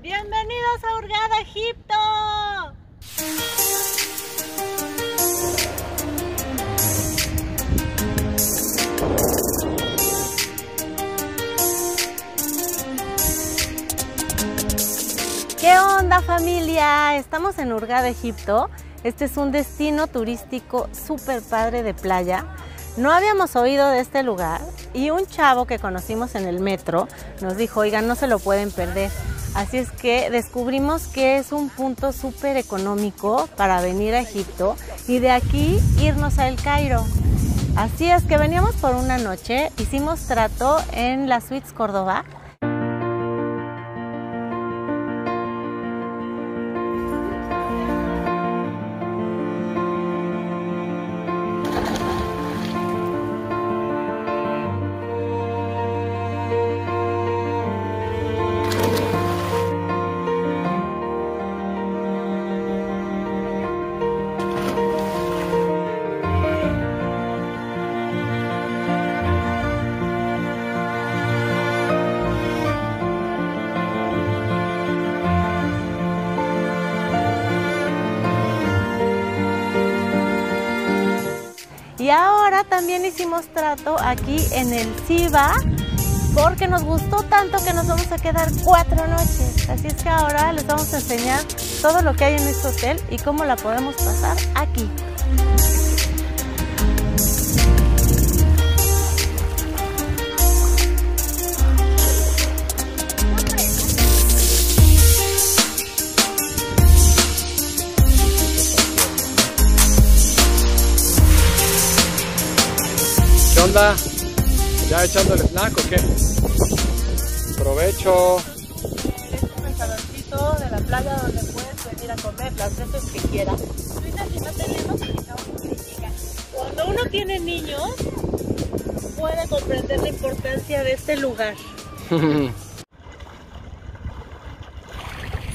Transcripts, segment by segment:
Bienvenidos a Hurghada, Egipto. ¿Qué onda, familia? Estamos en Hurghada, Egipto. Este es un destino turístico súper padre de playa. No habíamos oído de este lugar y un chavo que conocimos en el metro nos dijo, oigan, no se lo pueden perder. Así es que descubrimos que es un punto súper económico para venir a Egipto y de aquí irnos a El Cairo. Así es que veníamos por una noche, hicimos trato en la Suites Córdoba. Y ahora también hicimos trato aquí en el Ziva porque nos gustó tanto que nos vamos a quedar 4 noches. Así es que ahora les vamos a enseñar todo lo que hay en este hotel y cómo la podemos pasar aquí. ¿Qué onda? ¿Ya echando el snack o qué? Provecho. Este es el saloncito de la playa donde puedes venir a comer las veces que quieras. Ahorita si no tenemos, cuando uno tiene niños, puede comprender la importancia de este lugar.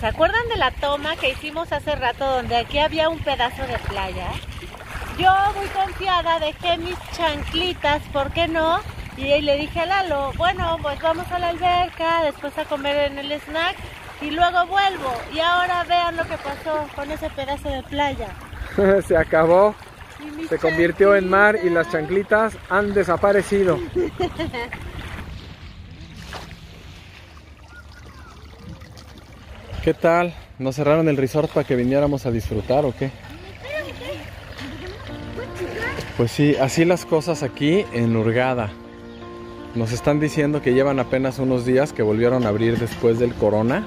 ¿Se acuerdan de la toma que hicimos hace rato donde aquí había un pedazo de playa? Yo muy confiada dejé mis chanclitas, ¿por qué no? Y le dije a Lalo, bueno, pues vamos a la alberca, después a comer en el snack y luego vuelvo. Y ahora vean lo que pasó con ese pedazo de playa. Se acabó, se convirtió en mar y las chanclitas han desaparecido. ¿Qué tal? ¿Nos cerraron el resort para que viniéramos a disfrutar o qué? Pues sí, así las cosas aquí en Hurghada. Nos están diciendo que llevan apenas unos días que volvieron a abrir después del corona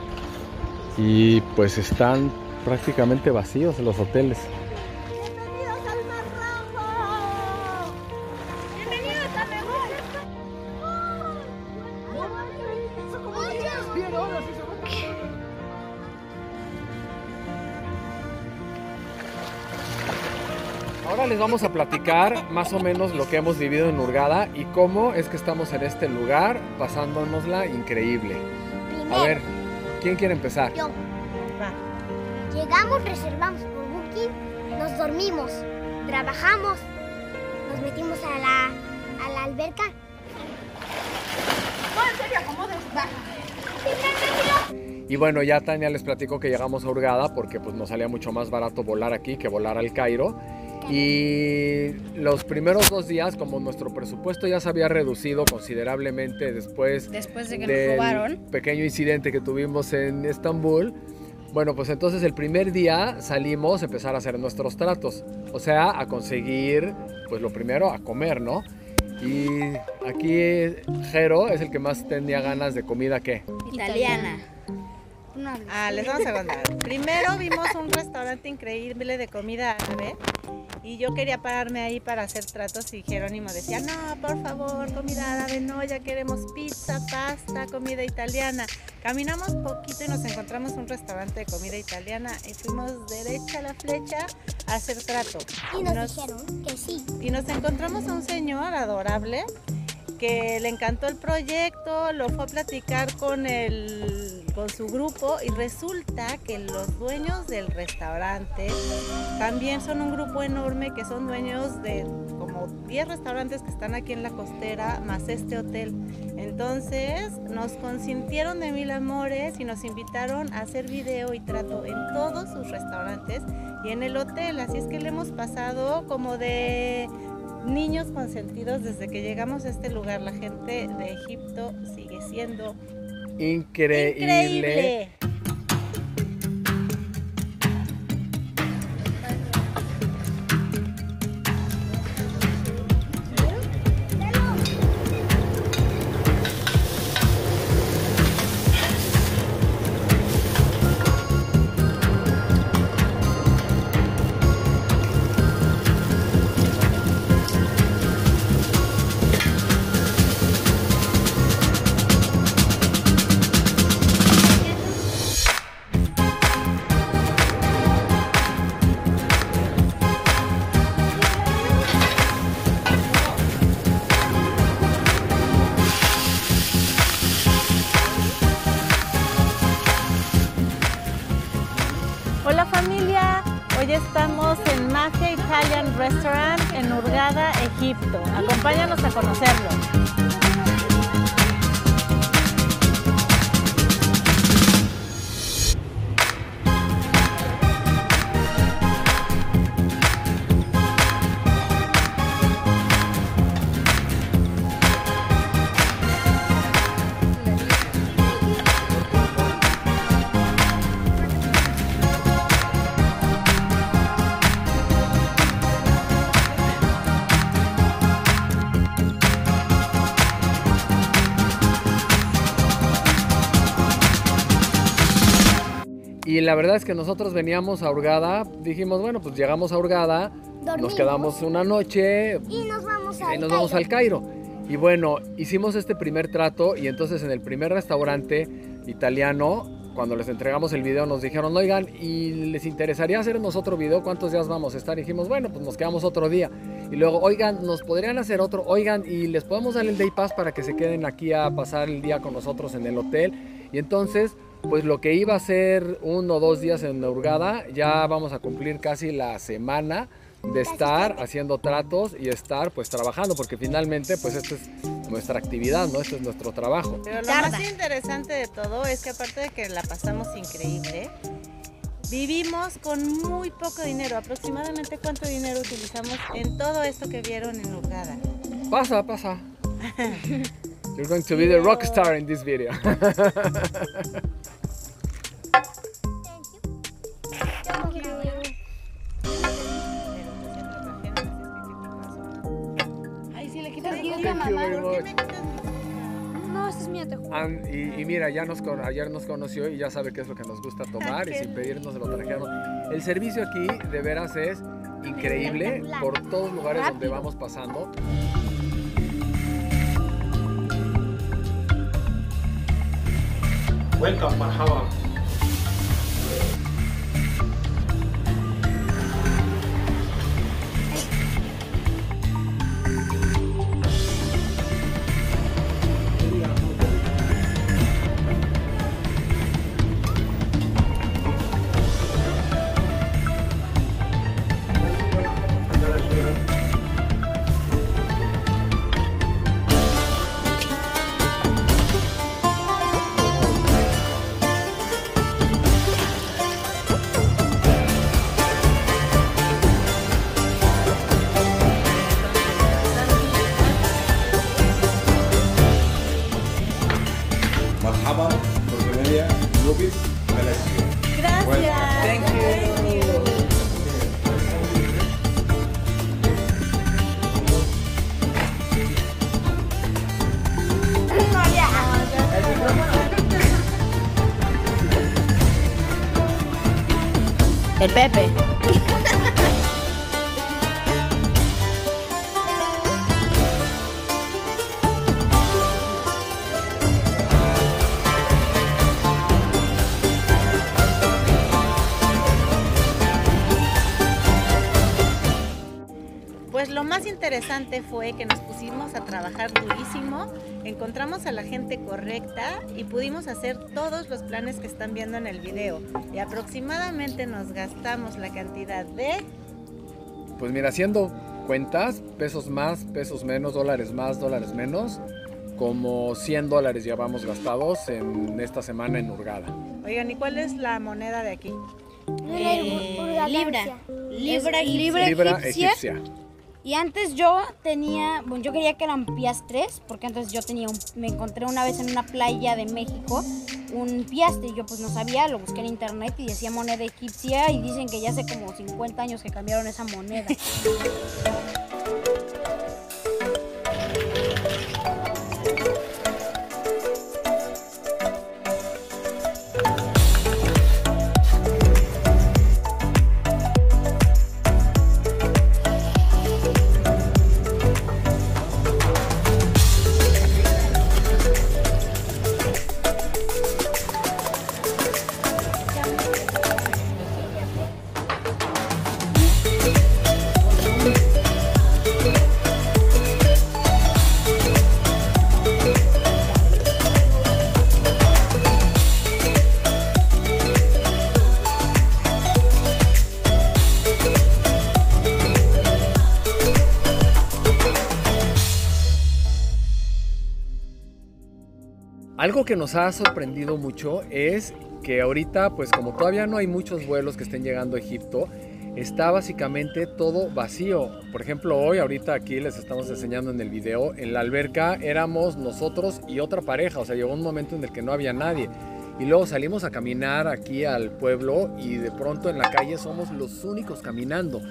y pues están prácticamente vacíos los hoteles. ¡Bienvenidos al Mar Rojo! ¡Bienvenidos a Mejor! Ahora les vamos a platicar más o menos lo que hemos vivido en Hurghada y cómo es que estamos en este lugar pasándonosla increíble. Primero, A ver, ¿quién quiere empezar? yo. Va. Llegamos, reservamos por Booking, nos dormimos, trabajamos, nos metimos a la alberca. No, en serio, ¿cómo va? Y bueno, ya Tania les platicó que llegamos a Hurghada porque pues nos salía mucho más barato volar aquí que volar al Cairo. Y los primeros 2 días, como nuestro presupuesto ya se había reducido considerablemente después de que del nos robaron, pequeño incidente que tuvimos en Estambul, bueno, pues entonces el primer día salimos a empezar a hacer nuestros tratos, o sea, a conseguir, pues lo primero, a comer, ¿no? Y aquí Jero es el que más tenía ganas de comida, ¿qué? italiana. Les vamos a contar. Primero vimos un restaurante increíble de comida árabe y yo quería pararme ahí para hacer tratos y Jerónimo decía, no, por favor, comida árabe, no, ya queremos pizza, pasta, comida italiana. Caminamos poquito y nos encontramos un restaurante de comida italiana y fuimos derecha a la flecha a hacer trato. Y nos dijeron que sí. Y nos encontramos a un señor adorable que le encantó el proyecto, lo fue a platicar con su grupo y resulta que los dueños del restaurante también son un grupo enorme que son dueños de como como 10 restaurantes que están aquí en la costera, más este hotel. Entonces nos consintieron de mil amores y nos invitaron a hacer video y trato en todos sus restaurantes y en el hotel. Así es que le hemos pasado como de niños consentidos desde que llegamos a este lugar. La gente de Egipto sigue siendo increíble. Hola familia, hoy estamos en Mafia Italian Restaurant en Hurghada, Egipto. Acompáñanos a conocerlo. Y la verdad es que nosotros veníamos a Hurghada, dijimos, bueno, pues llegamos a Hurghada, nos quedamos una noche Y nos vamos y nos vamos al Cairo. Y bueno, hicimos este primer trato y entonces en el primer restaurante italiano, cuando les entregamos el video, nos dijeron, oigan, ¿y les interesaría hacernos otro video? ¿Cuántos días vamos a estar? Y dijimos, bueno, pues nos quedamos otro día. Y luego, oigan, ¿nos podrían hacer otro? Oigan, ¿y les podemos dar el Day Pass para que se queden aquí a pasar el día con nosotros en el hotel? Y entonces, pues lo que iba a ser 1 o 2 días en Hurghada, ya vamos a cumplir casi la semana de estar haciendo tratos y estar pues trabajando, porque finalmente pues esta es nuestra actividad, ¿no? Este es nuestro trabajo. Pero lo más interesante de todo es que aparte de que la pasamos increíble, vivimos con muy poco dinero. Aproximadamente ¿cuánto dinero utilizamos en todo esto que vieron en Hurghada? Pasa. You're going to be the rock star in this video. Ay, sí le quitas Thank you, la mamá. No, ese es mío, te juro. Y mira, ayer nos conoció y ya sabe qué es lo que nos gusta tomar y sin pedirnos se lo trajeron. El servicio aquí de veras es increíble por todos los lugares donde vamos pasando. Welcome, marhaba. Marhaba, Portugalia, Rubis, Palacio. Gracias. Thank you. El Pepe. Pues lo más interesante fue que nos pusimos a trabajar durísimo, encontramos a la gente correcta y pudimos hacer todos los planes que están viendo en el video. Y aproximadamente nos gastamos la cantidad de... Pues mira, siendo cuentas, pesos más, pesos menos, dólares más, dólares menos, como $100 llevamos gastados en esta semana en Hurghada. Oigan, ¿y cuál es la moneda de aquí? Libra Egipcia. Y antes yo tenía, bueno, yo quería que eran piastres, porque antes yo tenía me encontré una vez en una playa de México un piastre y yo pues no sabía, lo busqué en internet y decía moneda egipcia y dicen que ya hace como 50 años que cambiaron esa moneda. Algo que nos ha sorprendido mucho es que ahorita, pues como todavía no hay muchos vuelos que estén llegando a Egipto, está básicamente todo vacío. Por ejemplo, hoy, ahorita aquí les estamos enseñando en el video, en la alberca éramos nosotros y otra pareja, o sea, llegó un momento en el que no había nadie. Y luego salimos a caminar aquí al pueblo y de pronto en la calle somos los únicos caminando.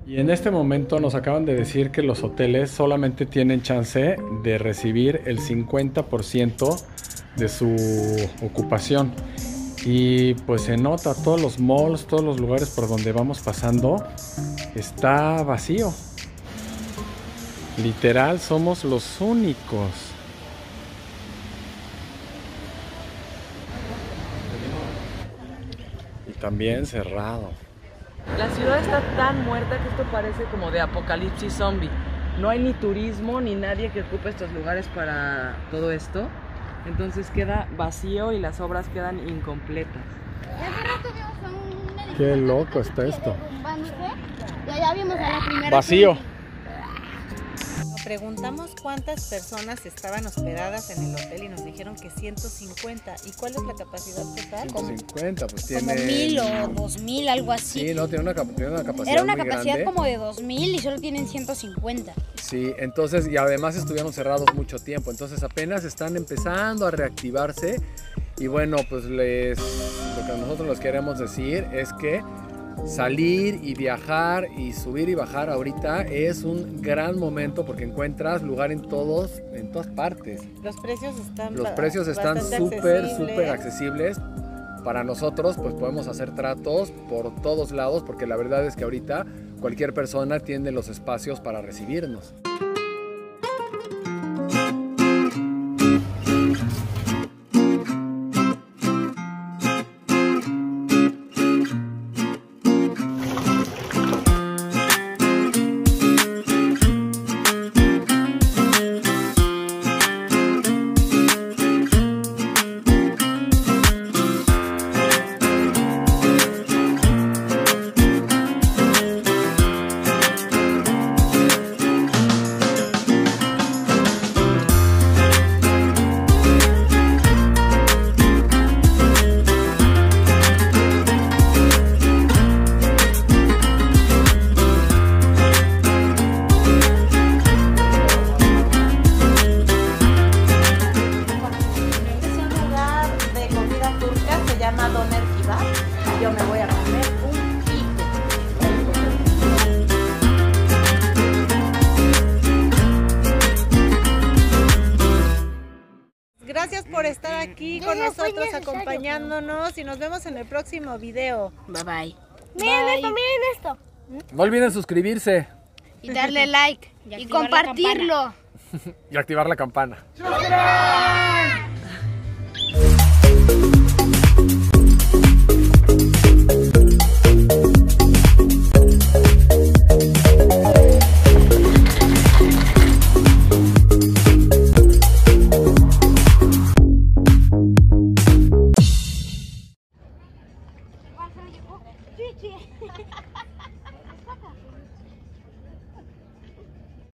Y en este momento nos acaban de decir que los hoteles solamente tienen chance de recibir el 50% de su ocupación. Y pues se nota, todos los malls, todos los lugares por donde vamos pasando, está vacío. Literal, somos los únicos. Y también cerrado. La ciudad está tan muerta que esto parece como de apocalipsis zombie. No hay ni turismo ni nadie que ocupe estos lugares para todo esto. Entonces queda vacío y las obras quedan incompletas. Qué loco está esto. Y allá vimos a la primera. Vacío. Preguntamos cuántas personas estaban hospedadas en el hotel y nos dijeron que 150. ¿Y cuál es la capacidad total? 150, pues tiene... Como 1000 o 2000, algo así. Sí, no, tiene una capacidad Era una muy capacidad grande. como de 2000 y solo tienen 150. Sí, entonces, y además estuvieron cerrados mucho tiempo, entonces apenas están empezando a reactivarse. Y bueno, pues lo que nosotros les queremos decir es que salir y viajar y subir y bajar ahorita es un gran momento porque encuentras lugar en todas partes. Los precios están bastante súper accesibles. Para nosotros pues podemos hacer tratos por todos lados porque la verdad es que ahorita cualquier persona tiene los espacios para recibirnos. Yo me voy a comer un pico. Gracias por estar aquí con nosotros, acompañándonos y nos vemos en el próximo video. Bye bye. Miren esto, miren esto. No olviden suscribirse Y darle like. Y compartirlo. y activar la campana.